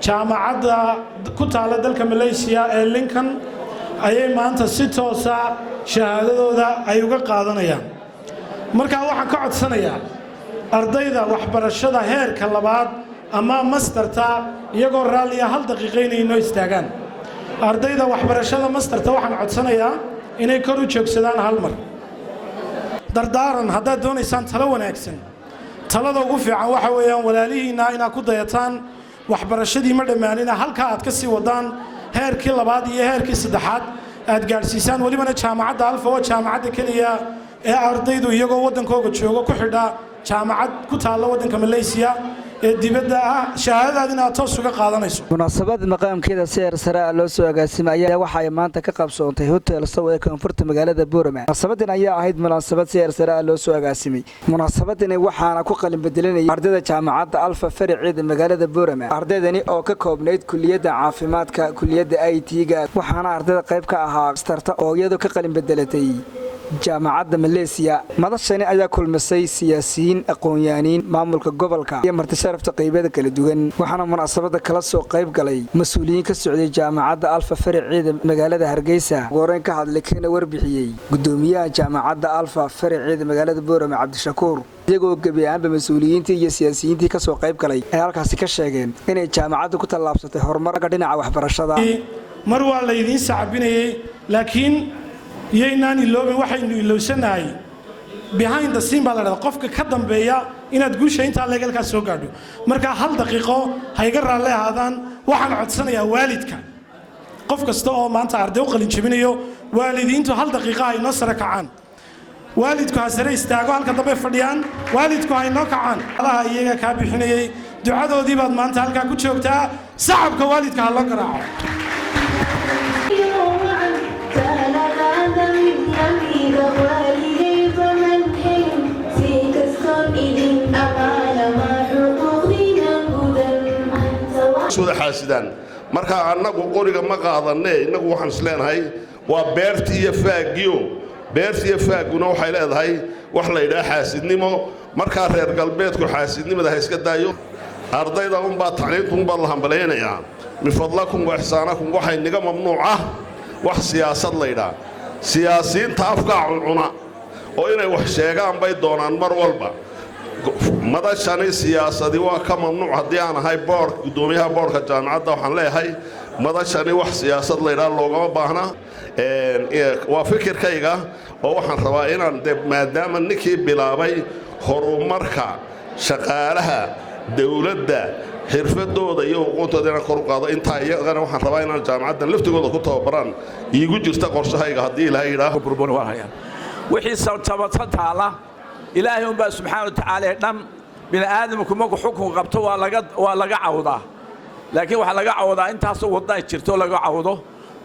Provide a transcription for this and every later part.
jaamacadda ku taala dalka Malaysia ee Lincoln ayay maanta si toos ah shahaadadooda ay uga qaadanayaan marka waxaan ka codsanayaa ardayda waxbarashada heerka labaad ama masterta iyagoo raaliya hal daqiiqo inay istaagaan ardayda waxbarashada masterta waxaan codsanayaa inay kor u joogsadaan hal mar dardaaran haddaad doonaysaan talo wanaagsan talada ugu fiican waxa weeyaan walaalihiina inaad ku dayataan waxbarashadii ma dhammaanina halka aad ka sii wadaan heerkii labaad iyo heerkii saddexaad aad gaarsiisaan walibana jaamacadda Alfa oo jaamacadda kaliya ee ardaydu iyagoo wadankooda jooga ku xidha jaamacad ku taala wadanka Malaysia ee dibadda ah shahaadadina aad toos uga qaadanayso munaasabad maqaamkeeda seer sare loo soo agaasimay ayaa waxa ay maanta ka qabsoontay hotel Sow ee koonfurta magaalada Boorama munaasabadan ayaa ahayd munaasabad seer sare loo soo agaasimay munaasabadan waxaana ku qalin bedelinay ardayda jaamacadda Alfa fariceeda magaalada Boorama ardaydani oo ka koobnayd kulliyadda caafimaadka kulliyadda IT-ga waxaana ardayda qayb ka ahaa starta oo iyadoo ka qalin bedelatay jaamacadda Malaysia madashani ayaa kulmisay siyaasiyiin aqoon-yahaniin maamulka gobolka iyo marti sharafta qaybada kala duwan waxaana munaasabada kala soo qayb galay mas'uuliyiin ka socday jaamacadda Alfa fariceeda magaalada Hargeysa gooreen ka hadlay kana warbixiyay gudoomiyaha jaamacadda Alfa fariceeda magaalada Boorama Cabdishakuur iyagoo gabiyaanba mas'uuliyiintii iyo siyaasiyiintii ka soo qayb galay ay halkaas ka sheegeen inay jaamacaddu ku tallaabsatay horumarka dhinaca waxbarashada mar waa la idin sacbinayay laakiin yaynaan iloobin waxaynu ilowsanahay behind the scene baa la dhadaa qofka ka dambeeya inaad guusha inta leegalka soo gaadho marka hal daqiiqo hayga raalay ahaadaan waxaan codsanayaa waalidka qof kasta oo maanta arday u qalin jabinayo waalidiintu hal daqiiqo ay noo sare kacaan waalidku ha sare istaago halka dambe fadhiyaan waalidku ha inoo kacaan allaha iyaga ka bixinayay ducadoodii baad maanta halka ku joogtaa sacabka waalidka ha loo garaaco soo xaasidaan marka annagu qoriga ma qaadanay inagu waxaan isleenahay waa beerti iyo faagiyo beerti iyo faaguna waxay leedahay wax la yiraahdo xaasidnimo marka reer galbeedku xaasidnimada iska daayo ardayda baa tacliintu baa la hambaleynayaa min fadlakum wa ihsaanakum waxay niga mamnuuc ah wax siyaasad la yiraahdo siyaasiyiinta afka cuna oo inay wax sheegaan bay doonaan mar walba madashani siyaasadii waa ka mamnuuc haddii aan ahay board gudoomiyaha boardka jaamacadda waxaan leeyahay madashani wax siyaasad la yiraahdo loogama baahna waa fikirkayga oo waxaan rabaa inaan maadaama ninkii bilaabay horumarka shaqaalaha dawladda xirfadooda iyo aqoontooda inaan kor u qaado inta iyagana waxaan rabaa inaan jaamacaddan laftigooda ku tababaraan iigu jirta qorshahayga haddii ilaahay yiraahdo burbuun waa hayaan wixii sababta taala ilaahay un baa subxaanahu wa ta'aala dhan bini aadamku markuu xukun qabto waa laga cawdaa laakiin waxa laga cawdaa intaas wadda jirto laga cawdo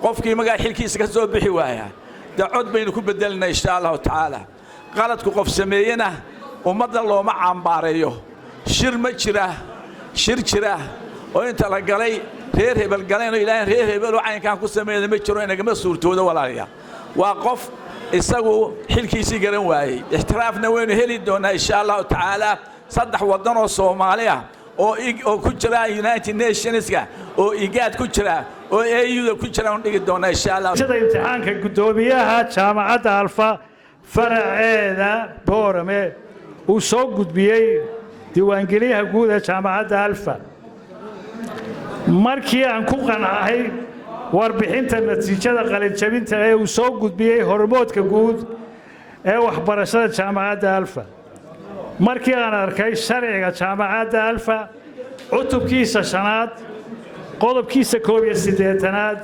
qofkii magac xilkiisa ka soo bixi waaya dacod baynu ku bedelnaa insha Allah ta'ala qaladku qof sameeyana ummadda looma caambaareeyo shir ma jira oo inta la galay reer hebel galeen ilaahay reer hebel oo caynkan ku sameeyay ma jiro inaga ma suurtooda walaaliya waa qof isagu xilkiisii garan waayay ixtiraafna waynu heli doonaa insha Allah ta'ala saddex wadan oo Soomaaliya oo ku jira United Nationska oo igaad ku jira oo AU ku jira oo dhigi doonaa insha Allah sida imtixaanka gudoomiyaha jaamacadda Alfa faraceeda Boorame uu soo gudbiyay diiwaangeliyaha guud ee jaamacadda Alfa markii aan ku qanaacay warbixinta natiijada qalin jabinta ee uu soo gudbiyay hormoodka guud ee waxbarashada jaamacadda Alfa markii aan arkay sharciga jaamacadda Alfa cutubkiisa 5aad qodobkiisa 8aad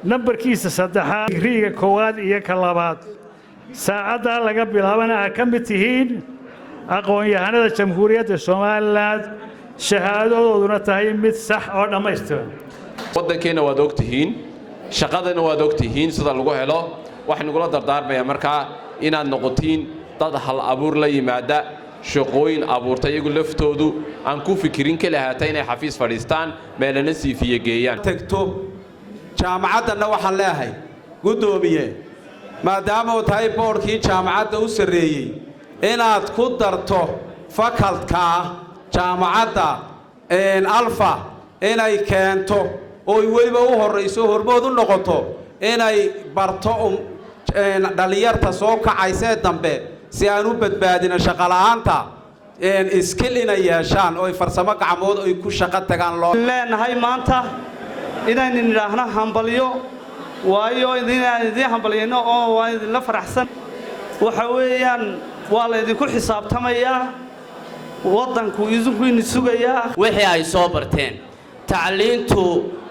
nambarkiisa 3aad digriga 1aad iyo ka 2aad saacada laga bilaabana ka mid tihiin aqoon-yahanada jamhuuriyadda Soomaaliland shahaadadooduna tahay mid sax oo dhammaystiran. waddankeena waad ogtihiin shaqadana waad ogtihiin sida lagu helo waxaan igula dardaarmayaa markaa inaad noqotiin dad hal abuur la yimaada shaqooyin abuurta iyagu laftoodu aan ku fikirin kala haata inay xafiis fadhiistaan meelana siifiye geeyaan tagto jaamacadana waxaan leeyahay gudoomiye maadaama uu tahay boorkii jaamacadda u sareeyay inaad ku darto facultka jaamacadda alfa inay keento oo weliba u horeyso hormood u noqoto inay barto dhalinyarta soo kacaysa dambe si aan u badbaadino shaqo la'aanta skill inay yeeshaan oo farsamo gacmood ay ku shaqo tagaan loo leenahay maanta inaynu nidhaahno hambalyo waayo idin hambalyayno oo waa idinla faraxsan waxa weeyaan waa la idinku xisaabtamayaa waddanku idinku sugayaa wixii ay soo barteen tacliintu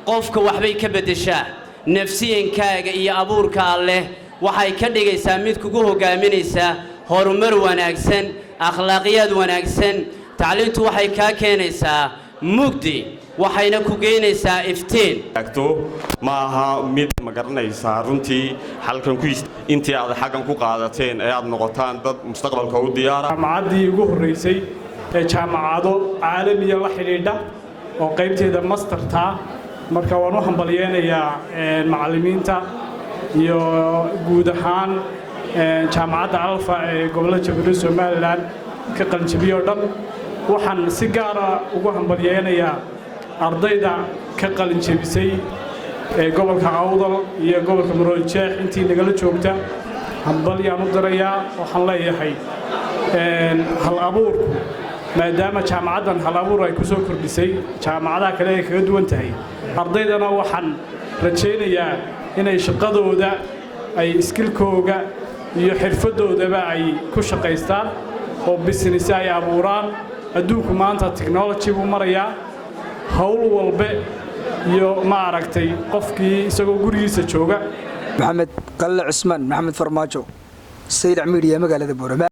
qofka waxbay ka bedeshaa nafsiyankaaga iyo abuurka leh waxay ka dhigaysaa mid kugu hogaaminaysa horumar wanaagsan akhlaaqiyad wanaagsan tacliintu waxay ka keenaysaa mugdi waxayna ku geynaysaa iftiin ma aha mid ma garanaysaa runtii halkan ku intii aad xaqan ku qaadateen ee aad noqotaan dad mustaqbalka u diyaara jaamacaddii ugu horeysay ee jaamacado caalamiya la xidhiidha oo qaybteeda masterta marka waan u hambalyeenayaa macallimiinta iyo guud ahaan jaamacadda alfa ee gobolka Jamhuuriyadda Soomaaliland ka qalinjabiyay dhan waxaan si gaar ah ugu hambalyeenayaa ardayda ka qalinjabisay ee gobolka Awdal iyo gobolka Maroodijeex intii nagala joogta hambalyaan u dirayaa waxaan leeyahay hal abuurku maadaama jaamacaddan hal abuur ay ku soo kordhisay jaamacadaha kale ay kaga duwan tahay ardaydana waxaan rajaynayaa inay shaqadooda ay skillkooga iyo xirfadoodaba ay ku shaqaystaan oo business ay abuuraan adduunku maanta technology buu marayaa hawl walba iyo ma aragtay qofkii isagoo gurigiisa jooga maxamed qalle cusmaan maxamed farmaajo sayid media magaalada Boorama